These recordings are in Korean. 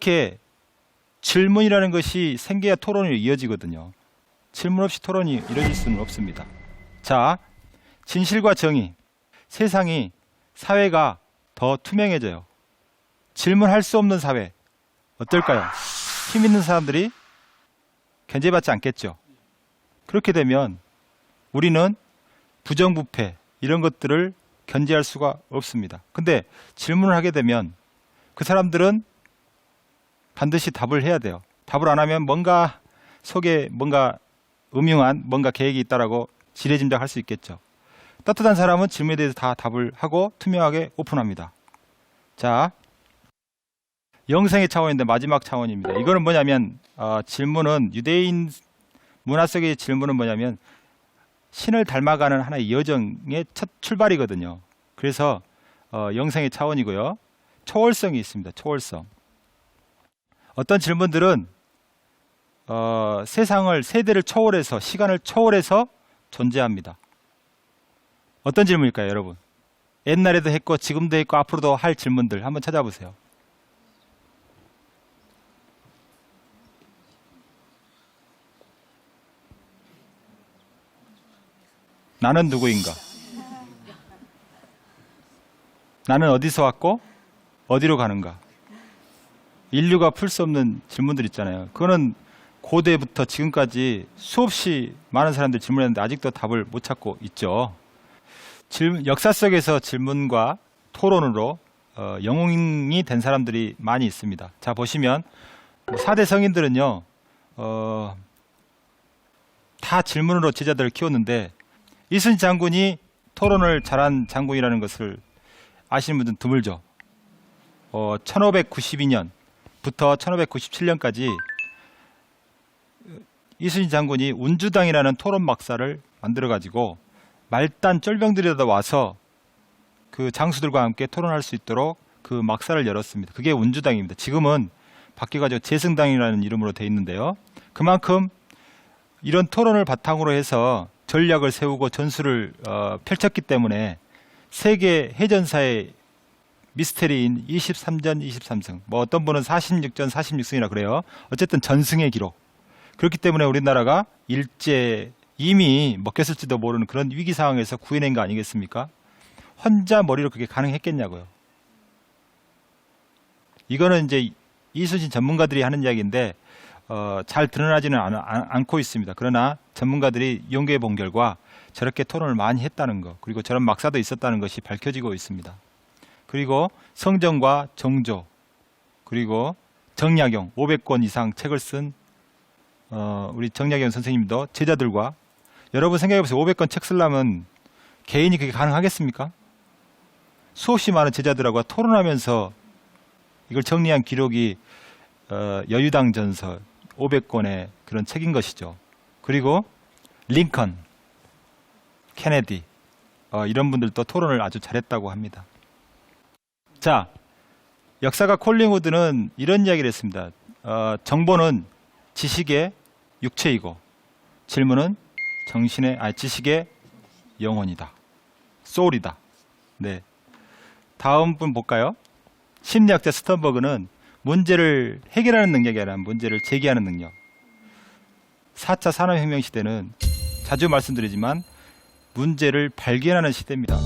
이렇게 질문이라는 것이 생겨야 토론이 이어지거든요. 질문 없이 토론이 이루어질 수는 없습니다. 자, 진실과 정의. 세상이, 사회가 더 투명해져요. 질문할 수 없는 사회 어떨까요? 힘 있는 사람들이 견제받지 않겠죠. 그렇게 되면 우리는 부정부패 이런 것들을 견제할 수가 없습니다. 근데 질문을 하게 되면 그 사람들은 반드시 답을 해야 돼요. 답을 안 하면 뭔가 속에 뭔가 음흉한 뭔가 계획이 있다라고 지레짐작할 수 있겠죠. 따뜻한 사람은 질문에 대해서 다 답을 하고 투명하게 오픈합니다. 자, 영생의 차원인데 마지막 차원입니다. 이거는 뭐냐면 질문은 유대인 문화 속의 질문은 뭐냐면 신을 닮아가는 하나의 여정의 첫 출발이거든요. 그래서 영생의 차원이고요. 초월성이 있습니다. 초월성. 어떤 질문들은 세상을, 세대를 초월해서, 시간을 초월해서 존재합니다. 어떤 질문일까요, 여러분? 옛날에도 했고 지금도 했고 앞으로도 할 질문들 한번 찾아보세요. 나는 누구인가? 나는 어디서 왔고 어디로 가는가? 인류가 풀 수 없는 질문들 있잖아요. 그거는 고대부터 지금까지 수없이 많은 사람들이 질문했는데 아직도 답을 못 찾고 있죠. 역사 속에서 질문과 토론으로 영웅이 된 사람들이 많이 있습니다. 자, 보시면 4대 성인들은요, 다 질문으로 제자들을 키웠는데 이순신 장군이 토론을 잘한 장군이라는 것을 아시는 분들은 드물죠. 1592년부터 1597년까지 이순신 장군이 운주당이라는 토론 막사를 만들어 가지고 말단 쫄병들이라도 와서 그 장수들과 함께 토론할 수 있도록 그 막사를 열었습니다. 그게 운주당입니다. 지금은 바뀌어가지고 재승당이라는 이름으로 되어 있는데요. 그만큼 이런 토론을 바탕으로 해서 전략을 세우고 전술을 펼쳤기 때문에 세계 해전사의 미스테리인 23전 23승, 뭐 어떤 분은 46전 46승이라 그래요. 어쨌든 전승의 기록. 그렇기 때문에 우리나라가 일제 이미 먹혔을지도 모르는 그런 위기 상황에서 구해낸 거 아니겠습니까? 혼자 머리로 그게 가능했겠냐고요. 이거는 이제 이순신 전문가들이 하는 이야기인데 잘 드러나지는 않고 있습니다. 그러나 전문가들이 연구해 본 결과 저렇게 토론을 많이 했다는 것, 그리고 저런 막사도 있었다는 것이 밝혀지고 있습니다. 그리고 성정과 정조, 그리고 정약용 500권 이상 책을 쓴 우리 정약용 선생님도 제자들과, 여러분 생각해보세요. 500권 책 쓰려면 개인이 그게 가능하겠습니까? 수없이 많은 제자들하고 토론하면서 이걸 정리한 기록이 여유당 전서 500권의 그런 책인 것이죠. 그리고 링컨, 케네디 이런 분들도 토론을 아주 잘했다고 합니다. 자, 역사가 콜린 후드는 이런 이야기를 했습니다. 정보는 지식의 육체이고 질문은 지식의 영혼이다. 소울이다. 네. 다음 분 볼까요? 심리학자 스턴버그는 문제를 해결하는 능력이 아니라 문제를 제기하는 능력. 4차 산업혁명 시대는 자주 말씀드리지만 문제를 발견하는 시대입니다.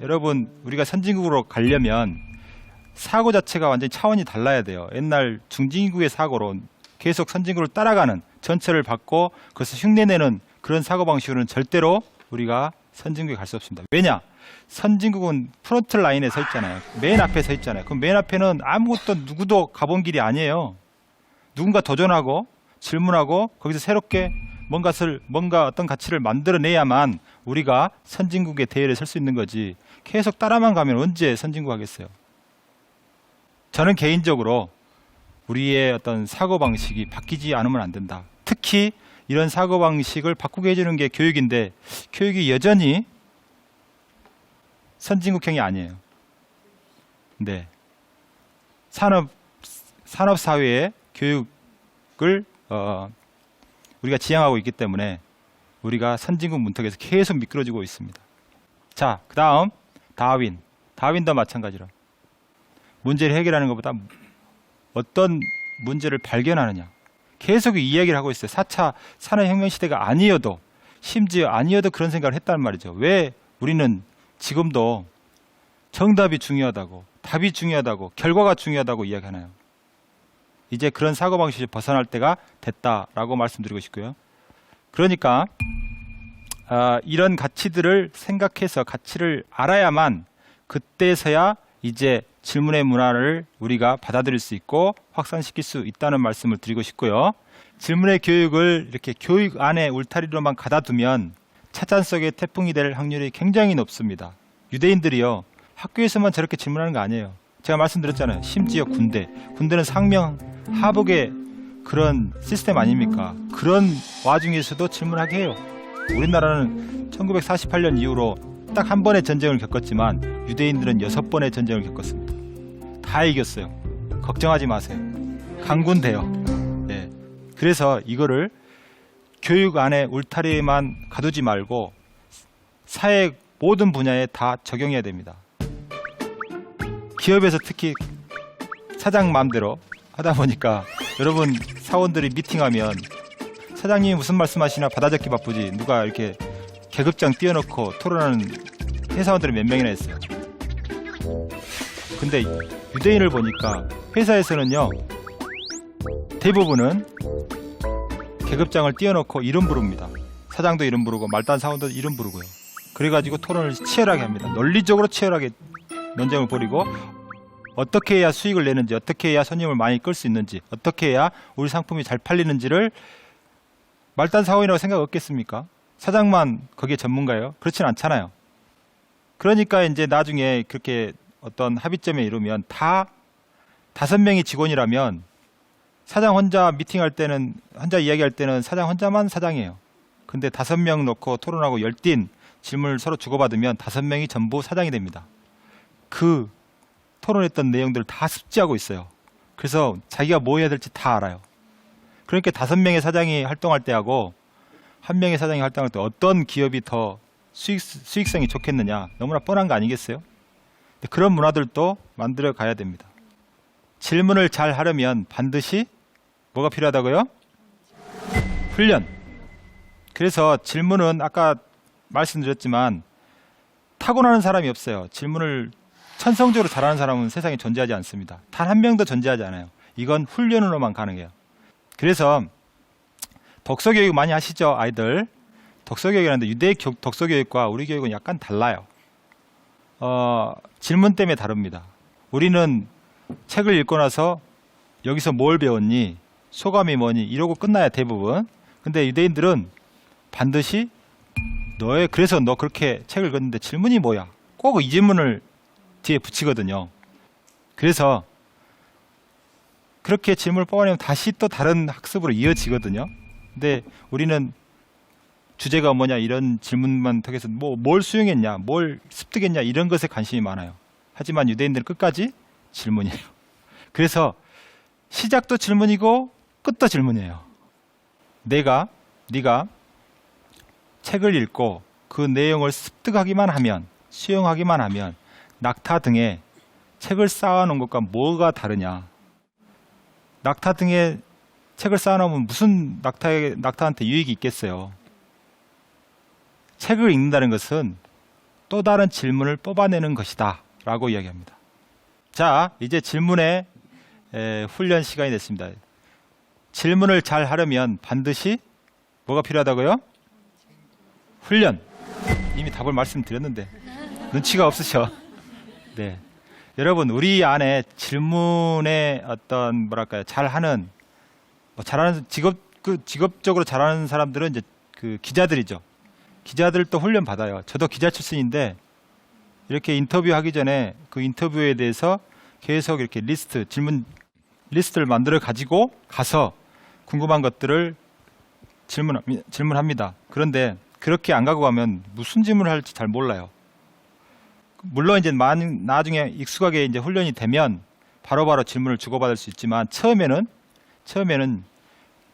여러분, 우리가 선진국으로 가려면 사고 자체가 완전히 차원이 달라야 돼요. 옛날 중진국의 사고로 계속 선진국을 따라가는, 전철을 받고 그것을 흉내내는 그런 사고방식으로는 절대로 우리가 선진국에 갈 수 없습니다. 왜냐? 선진국은 프론트 라인에 서 있잖아요. 맨 앞에 서 있잖아요. 그럼 맨 앞에는 아무것도 누구도 가본 길이 아니에요. 누군가 도전하고 질문하고 거기서 새롭게 뭔가 어떤 가치를 만들어내야만 우리가 선진국의 대열에 설 수 있는 거지, 계속 따라만 가면 언제 선진국 하겠어요? 저는 개인적으로 우리의 어떤 사고방식이 바뀌지 않으면 안 된다. 특히 이런 사고방식을 바꾸게 해주는 게 교육인데 교육이 여전히 선진국형이 아니에요. 네. 산업사회의 교육을 우리가 지향하고 있기 때문에 우리가 선진국 문턱에서 계속 미끄러지고 있습니다. 자, 그 다음 다윈도 마찬가지로 문제를 해결하는 것보다 어떤 문제를 발견하느냐 계속 이야기를 하고 있어요. 4차 산업혁명 시대가 아니어도 심지어 아니어도 그런 생각을 했단 말이죠. 왜 우리는 지금도 정답이 중요하다고 답이 중요하다고 결과가 중요하다고 이야기하나요? 이제 그런 사고방식을 벗어날 때가 됐다라고 말씀드리고 싶고요. 그러니까 이런 가치들을 생각해서 가치를 알아야만 그때서야 이제 질문의 문화를 우리가 받아들일 수 있고 확산시킬 수 있다는 말씀을 드리고 싶고요. 질문의 교육을 이렇게 교육 안에 울타리로만 가다두면 차잔 속의 태풍이 될 확률이 굉장히 높습니다. 유대인들이요, 학교에서만 저렇게 질문하는 거 아니에요. 제가 말씀드렸잖아요. 심지어 군대는 상명 하복의 그런 시스템 아닙니까? 그런 와중에서도 질문하게 해요. 우리나라는 1948년 이후로 딱 한 번의 전쟁을 겪었지만 유대인들은 6번의 전쟁을 겪었습니다. 다 이겼어요. 걱정하지 마세요. 강군돼요. 네. 그래서 이거를 교육 안에 울타리에만 가두지 말고 사회 모든 분야에 다 적용해야 됩니다. 기업에서 특히 사장 마음대로 하다 보니까 여러분 사원들이 미팅하면 사장님이 무슨 말씀하시나 받아적기 바쁘지 누가 이렇게 계급장 띄워놓고 토론하는 회사원들이 몇 명이나 있어요. 근데 유대인을 보니까 회사에서는요 대부분은 계급장을 띄워놓고 이름 부릅니다. 사장도 이름 부르고 말단 사원도 이름 부르고요. 그래가지고 토론을 치열하게 합니다. 논리적으로 치열하게 논쟁을 벌이고 어떻게 해야 수익을 내는지, 어떻게 해야 손님을 많이 끌 수 있는지, 어떻게 해야 우리 상품이 잘 팔리는지를 말단 사원이라고 생각 없겠습니까? 사장만 거기에 전문가예요? 그렇진 않잖아요. 그러니까 이제 나중에 그렇게 어떤 합의점에 이르면 다 5명이 직원이라면 사장 혼자 미팅할 때는, 혼자 이야기할 때는 사장 혼자만 사장이에요. 근데 5명 놓고 토론하고 열띤 질문을 서로 주고받으면 5명이 전부 사장이 됩니다. 그 토론했던 내용들을 다 습지하고 있어요. 그래서 자기가 뭐 해야 될지 다 알아요. 그러니까 5명의 사장이 활동할 때하고 1명의 사장이 활동할 때 어떤 기업이 더 수익성이 좋겠느냐, 너무나 뻔한 거 아니겠어요? 그런 문화들도 만들어 가야 됩니다. 질문을 잘 하려면 반드시 뭐가 필요하다고요? 훈련. 그래서 질문은 아까 말씀드렸지만 타고나는 사람이 없어요. 질문을 천성적으로 잘하는 사람은 세상에 존재하지 않습니다. 단 한 명도 존재하지 않아요. 이건 훈련으로만 가능해요. 그래서 독서교육 많이 하시죠, 아이들? 독서교육이라는데 유대 독서교육과 우리 교육은 약간 달라요. 질문 때문에 다릅니다. 우리는 책을 읽고 나서 여기서 뭘 배웠니? 소감이 뭐니? 이러고 끝나야 대부분. 근데 유대인들은 반드시 그래서 너 그렇게 책을 읽었는데 질문이 뭐야? 꼭 이 질문을 뒤에 붙이거든요. 그래서 그렇게 질문을 뽑아내면 다시 또 다른 학습으로 이어지거든요. 근데 우리는 주제가 뭐냐 이런 질문만 통해서 뭘 수용했냐, 뭘 습득했냐 이런 것에 관심이 많아요. 하지만 유대인들은 끝까지 질문이에요. 그래서 시작도 질문이고 끝도 질문이에요. 네가 책을 읽고 그 내용을 습득하기만 하면, 수용하기만 하면 낙타 등에 책을 쌓아놓은 것과 뭐가 다르냐. 낙타 등에 책을 쌓아놓으면 무슨 낙타한테 유익이 있겠어요. 책을 읽는다는 것은 또 다른 질문을 뽑아내는 것이다 라고 이야기합니다. 자, 이제 질문의 훈련 시간이 됐습니다. 질문을 잘 하려면 반드시 뭐가 필요하다고요? 훈련. 이미 답을 말씀드렸는데 눈치가 없으셔. 네, 여러분 우리 안에 질문의 어떤 뭐랄까요, 잘하는 직업적으로 잘하는 사람들은 이제 그 기자들이죠. 기자들도 훈련 받아요. 저도 기자 출신인데 이렇게 인터뷰하기 전에 그 인터뷰에 대해서 계속 이렇게 리스트를 만들어 가지고 가서 궁금한 것들을 질문합니다. 그런데 그렇게 안 가고 가면 무슨 질문을 할지 잘 몰라요. 물론 이제 나중에 익숙하게 이제 훈련이 되면 바로바로 질문을 주고받을 수 있지만 처음에는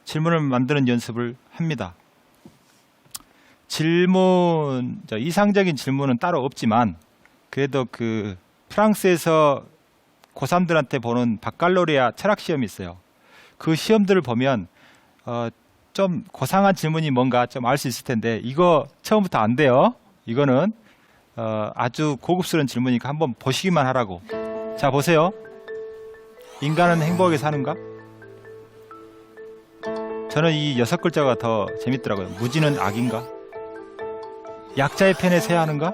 질문을 만드는 연습을 합니다. 이상적인 질문은 따로 없지만 그래도 그 프랑스에서 고3들한테 보는 바칼로레아 철학 시험이 있어요. 그 시험들을 보면 좀 고상한 질문이 뭔가 좀 알 수 있을 텐데 이거 처음부터 안 돼요. 이거는 아주 고급스러운 질문이니까 한번 보시기만 하라고. 자, 보세요. 인간은 행복하게 사는가? 저는 이 6글자가 더 재밌더라고요. 무지는 악인가? 약자의 편에 서야 하는가?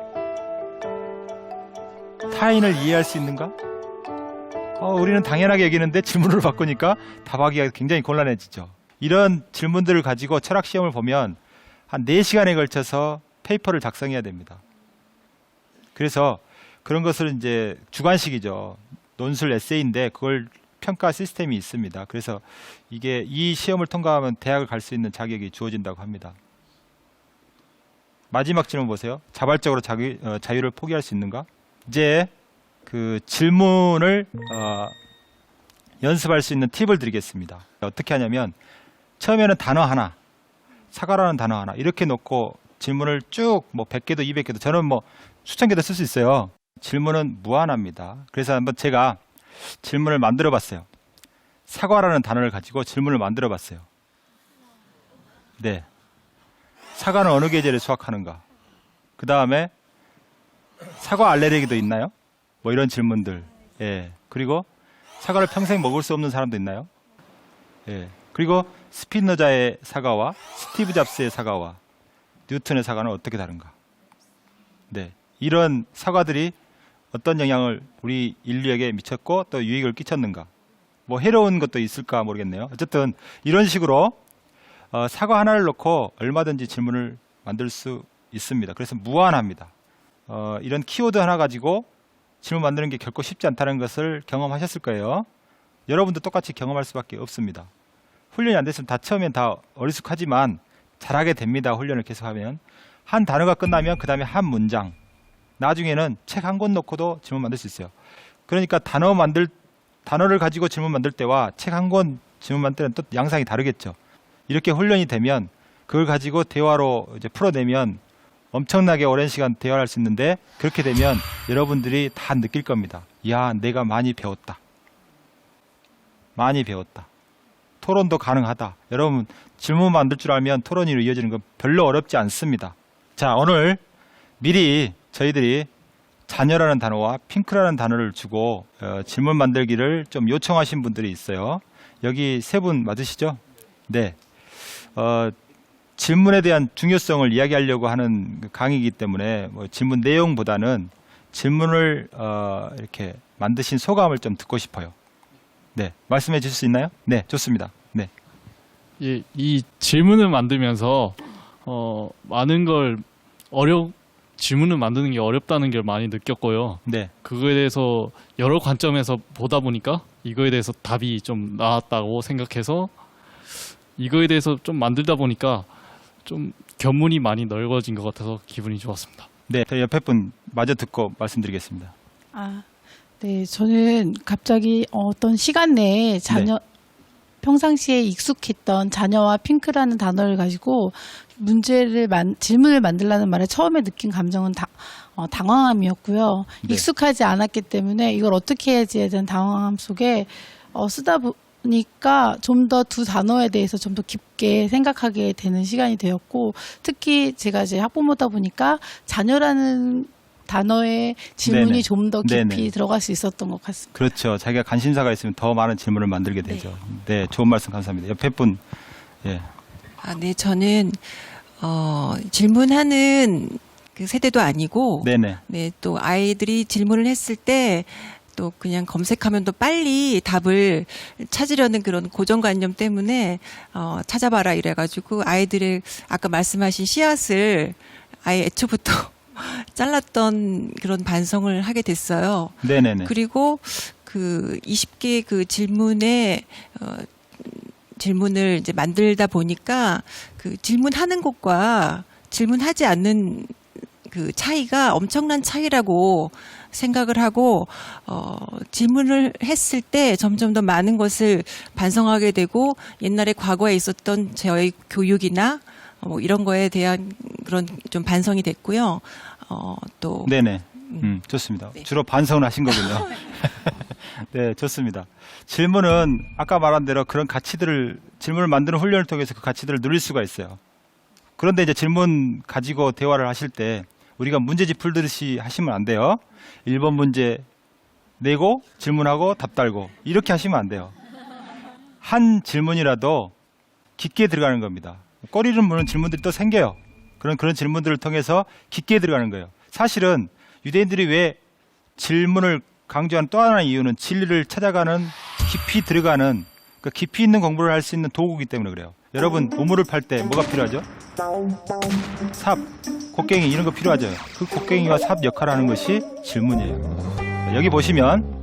타인을 이해할 수 있는가? 우리는 당연하게 여기는데 질문을 바꾸니까 답하기가 굉장히 곤란해지죠. 이런 질문들을 가지고 철학 시험을 보면 한 4시간에 걸쳐서 페이퍼를 작성해야 됩니다. 그래서 그런 것을 이제 주관식이죠. 논술 에세이인데 그걸 평가 시스템이 있습니다. 그래서 이 시험을 통과하면 대학을 갈 수 있는 자격이 주어진다고 합니다. 마지막 질문 보세요. 자발적으로 자유를 포기할 수 있는가? 이제 그 질문을 연습할 수 있는 팁을 드리겠습니다. 어떻게 하냐면 처음에는 단어 하나, 사과라는 단어 하나 이렇게 놓고 질문을 쭉 뭐 100개도 200개도 저는 뭐 수천 개도 쓸 수 있어요. 질문은 무한합니다. 그래서 한번 제가 질문을 만들어 봤어요. 사과라는 단어를 가지고 질문을 만들어 봤어요. 네. 사과는 어느 계절에 수확하는가? 그 다음에 사과 알레르기도 있나요? 뭐 이런 질문들. 예. 그리고 사과를 평생 먹을 수 없는 사람도 있나요? 예. 그리고 스피노자의 사과와 스티브 잡스의 사과와 뉴턴의 사과는 어떻게 다른가? 네. 이런 사과들이 어떤 영향을 우리 인류에게 미쳤고 또 유익을 끼쳤는가? 뭐 해로운 것도 있을까 모르겠네요. 어쨌든 이런 식으로 사과 하나를 놓고 얼마든지 질문을 만들 수 있습니다. 그래서 무한합니다. 이런 키워드 하나 가지고 질문 만드는 게 결코 쉽지 않다는 것을 경험하셨을 거예요. 여러분도 똑같이 경험할 수밖에 없습니다. 훈련이 안 됐으면 처음엔 다 어리숙하지만 잘하게 됩니다. 훈련을 계속하면. 한 단어가 끝나면 그 다음에 한 문장, 나중에는 책 한 권 놓고도 질문 만들 수 있어요. 그러니까 단어를 가지고 질문 만들 때와 책 한 권 질문 만들 때는 또 양상이 다르겠죠. 이렇게 훈련이 되면 그걸 가지고 대화로 이제 풀어내면 엄청나게 오랜 시간 대화를 할 수 있는데 그렇게 되면 여러분들이 다 느낄 겁니다. 야, 내가 많이 배웠다. 많이 배웠다. 토론도 가능하다. 여러분 질문 만들 줄 알면 토론이 이어지는 건 별로 어렵지 않습니다. 자, 오늘 미리 저희들이 자녀라는 단어와 핑크라는 단어를 주고 질문 만들기를 좀 요청하신 분들이 있어요. 여기 3분 맞으시죠? 네. 질문에 대한 중요성을 이야기하려고 하는 강의이기 때문에 뭐 질문 내용보다는 질문을 이렇게 만드신 소감을 좀 듣고 싶어요. 네, 말씀해 주실 수 있나요? 네, 좋습니다. 네. 예, 이 질문을 만들면서 많은 걸 질문을 만드는 게 어렵다는 걸 많이 느꼈고요. 네. 그거에 대해서 여러 관점에서 보다 보니까 이거에 대해서 답이 좀 나왔다고 생각해서 이거에 대해서 좀 만들다 보니까 좀 견문이 많이 넓어진 것 같아서 기분이 좋았습니다. 네, 저희 옆에 분 마저 듣고 말씀드리겠습니다. 네, 저는 갑자기 어떤 시간 내에 평상시에 익숙했던 자녀와 핑크라는 단어를 가지고 질문을 만들라는 말에 처음에 느낀 감정은 당황함이었고요. 네. 익숙하지 않았기 때문에 이걸 어떻게 해야지에 대한 당황함 속에 쓰다 보니까 좀 더 두 단어에 대해서 좀 더 깊게 생각하게 되는 시간이 되었고, 특히 제가 이제 학부모다 보니까 자녀라는 단어의 질문이 네네. 좀 더 깊이 네네. 들어갈 수 있었던 것 같습니다. 그렇죠. 자기가 관심사가 있으면 더 많은 질문을 만들게 되죠. 네, 좋은 말씀 감사합니다. 옆에 분, 예. 네, 저는 질문하는 그 세대도 아니고, 네네. 네, 또 아이들이 질문을 했을 때 또 그냥 검색하면 또 빨리 답을 찾으려는 그런 고정관념 때문에 찾아봐라 이래가지고 아이들의 아까 말씀하신 씨앗을 아예 애초부터 잘랐던 그런 반성을 하게 됐어요. 네네네. 그리고 그 20개 그 질문에 질문을 이제 만들다 보니까 그 질문하는 것과 질문하지 않는 그 차이가 엄청난 차이라고 생각을 하고 질문을 했을 때 점점 더 많은 것을 반성하게 되고 옛날에 과거에 있었던 저의 교육이나 뭐 이런 거에 대한 그런 좀 반성이 됐고요. 또 네네. 좋습니다. 네. 주로 반성을 하신 거군요. 네, 좋습니다. 질문은 아까 말한 대로 그런 가치들을 질문을 만드는 훈련을 통해서 그 가치들을 누릴 수가 있어요. 그런데 이제 질문 가지고 대화를 하실 때 우리가 문제집 풀듯이 하시면 안 돼요. 1번 문제 내고 질문하고 답 달고 이렇게 하시면 안 돼요. 한 질문이라도 깊게 들어가는 겁니다. 꼬리를 무는 질문들이 또 생겨요. 그런 질문들을 통해서 깊게 들어가는 거예요. 사실은 유대인들이 왜 질문을 강조하는 또 하나의 이유는 진리를 찾아가는 깊이 들어가는 그 깊이 있는 공부를 할 수 있는 도구이기 때문에 그래요. 여러분 우물을 팔 때 뭐가 필요하죠? 삽, 곡괭이 이런 거 필요하죠. 그 곡괭이와 삽 역할을 하는 것이 질문이에요. 여기 보시면